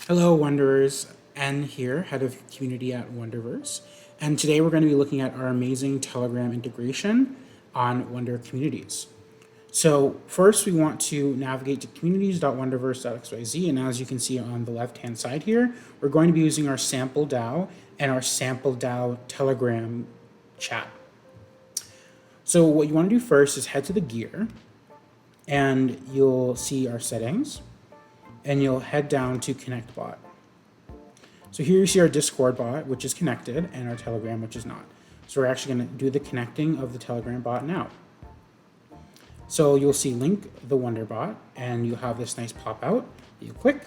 Hello, Wanderers. Ann here, head of community at Wonderverse. And today we're going to be looking at our amazing Telegram integration on Wonder Communities. So first we want to navigate to communities.wonderverse.xyz, and as you can see on the left-hand side here, we're going to be using our sample DAO and our sample DAO Telegram chat. So what you want to do first is head to the gear, and you'll see our settings, and you'll head down to Connect Bot. So here you see our Discord bot, which is connected, and our Telegram, which is not. So we're actually going to do the connecting of the Telegram bot now. So you'll see link the Wonder bot, and you'll have this nice pop out that you click.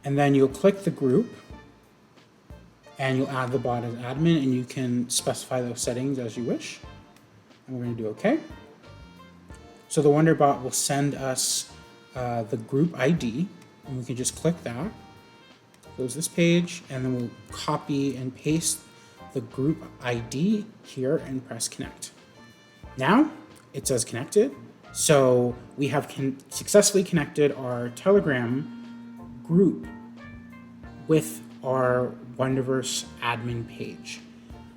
And then you'll click the group, and you'll add the bot as admin, and you can specify those settings as you wish. And we're going to do OK. So the Wonder bot will send us the group ID, and we can just click that, close this page, and then we'll copy and paste the group ID here and press connect. Now it says connected, so we have successfully connected our Telegram group with our Wonderverse admin page.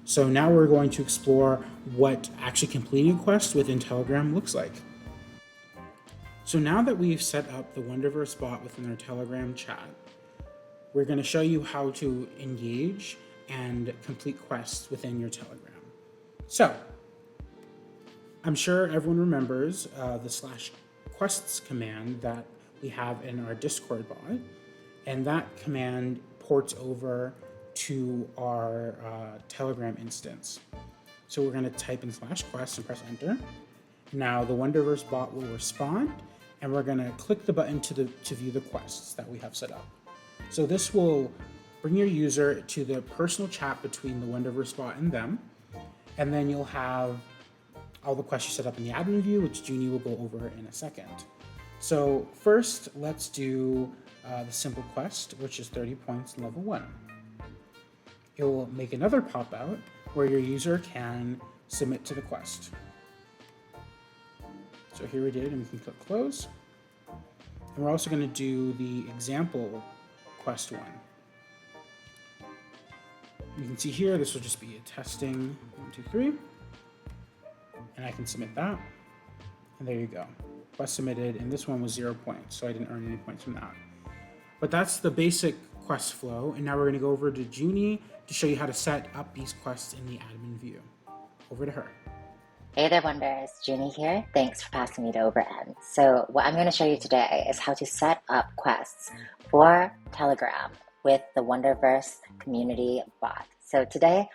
So now we're going to explore what actually completing a quest within Telegram looks like. So now that we've set up the Wonderverse bot within our Telegram chat, we're going to show you how to engage and complete quests within your Telegram. So I'm sure everyone remembers the /quests command that we have in our Discord bot, and that command ports over to our Telegram instance. So we're going to type in /quests and press enter. Now the Wonderverse bot will respond, and we're going to click the button to view the quests that we have set up. So this will bring your user to the personal chat between the Wonderverse bot and them, and then you'll have all the quests you set up in the admin view, which Junie will go over in a second. So first, let's do the simple quest, which is 30 points level 1. It will make another pop-out where your user can submit to the quest. So here we did, and we can click close. And we're also going to do the example quest 1. You can see here, this will just be a testing 1, 2, 3. And I can submit that. And there you go. Quest submitted, and this one was 0 points, so I didn't earn any points from that. But that's the basic quest flow, and now we're going to go over to Junie to show you how to set up these quests in the admin view. Over to her. Hey there, Wonders. Junie here. Thanks for passing me to Overend. So what I'm going to show you today is how to set up quests for Telegram with the Wonderverse community bot. So today,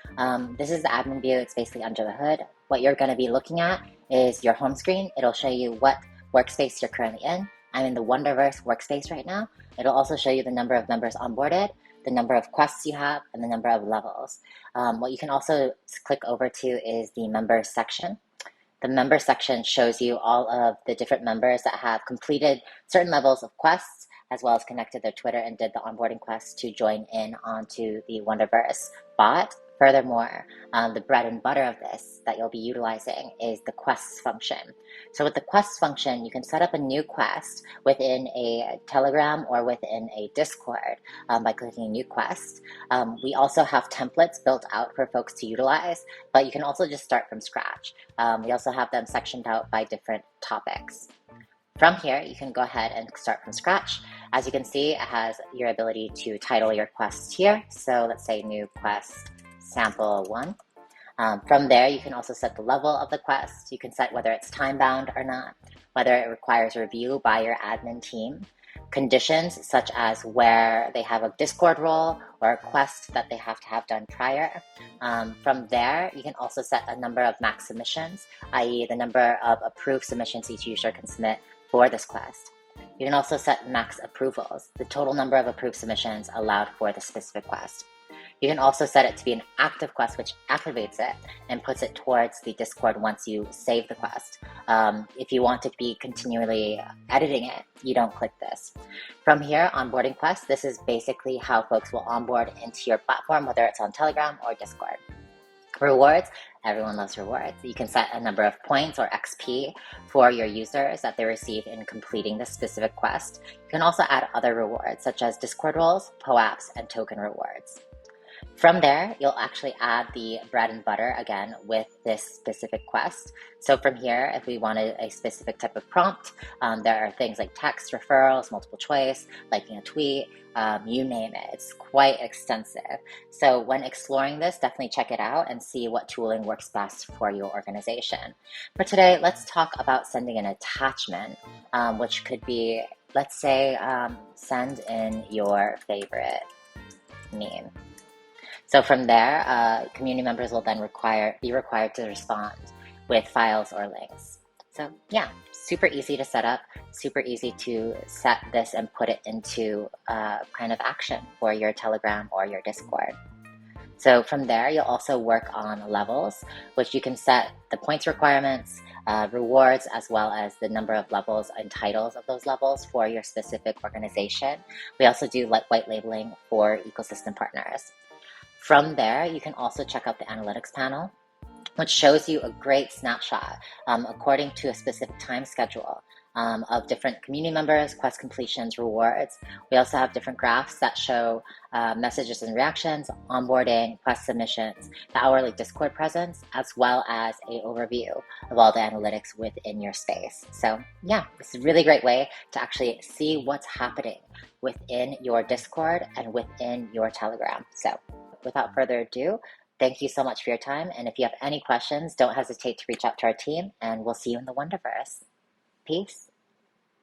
this is the admin view. It's basically under the hood. What you're going to be looking at is your home screen. It'll show you what workspace you're currently in. I'm in the Wonderverse workspace right now. It'll also show you the number of members onboarded, the number of quests you have, and the number of levels. What you can also click over to is the members section. The member section shows you all of the different members that have completed certain levels of quests, as well as connected their Twitter and did the onboarding quest to join in onto the Wonderverse bot. Furthermore, the bread and butter of this that you'll be utilizing is the quests function. So with the quests function, you can set up a new quest within a Telegram or within a Discord by clicking a new quest. We also have templates built out for folks to utilize, but you can also just start from scratch. We also have them sectioned out by different topics. From here, you can go ahead and start from scratch. As you can see, it has your ability to title your quest here. So let's say new quest sample 1. From there, you can also set the level of the quest. You can set whether it's time-bound or not, whether it requires review by your admin team, conditions such as where they have a Discord role or a quest that they have to have done prior. From there, you can also set a number of max submissions, i.e. the number of approved submissions each user can submit for this quest. You can also set max approvals, the total number of approved submissions allowed for the specific quest. You can also set it to be an active quest, which activates it and puts it towards the Discord once you save the quest. If you want to be continually editing it, you don't click this. From here, onboarding quests, this is basically how folks will onboard into your platform, whether it's on Telegram or Discord. Rewards, Everyone loves rewards. You can set a number of points or XP for your users that they receive in completing this specific quest. You can also add other rewards such as Discord roles, POAPs, and token rewards. From there, you'll actually add the bread and butter again with this specific quest. So from here, if we wanted a specific type of prompt, there are things like text, referrals, multiple choice, liking a tweet, you name it. It's quite extensive. So when exploring this, definitely check it out and see what tooling works best for your organization. For today, let's talk about sending an attachment, which could be, let's say, send in your favorite meme. So from there, community members will then be required to respond with files or links. So yeah, super easy to set up, super easy to set this and put it into kind of action for your Telegram or your Discord. So from there, you'll also work on levels, which you can set the points requirements, rewards, as well as the number of levels and titles of those levels for your specific organization. We also do white labeling for ecosystem partners. From there, you can also check out the analytics panel, which shows you a great snapshot according to a specific time schedule of different community members, quest completions, rewards. We also have different graphs that show messages and reactions, onboarding, quest submissions, the hourly Discord presence, as well as an overview of all the analytics within your space. So yeah, it's a really great way to actually see what's happening within your Discord and within your Telegram. So without further ado, thank you so much for your time. And if you have any questions, don't hesitate to reach out to our team, and we'll see you in the Wonderverse. Peace.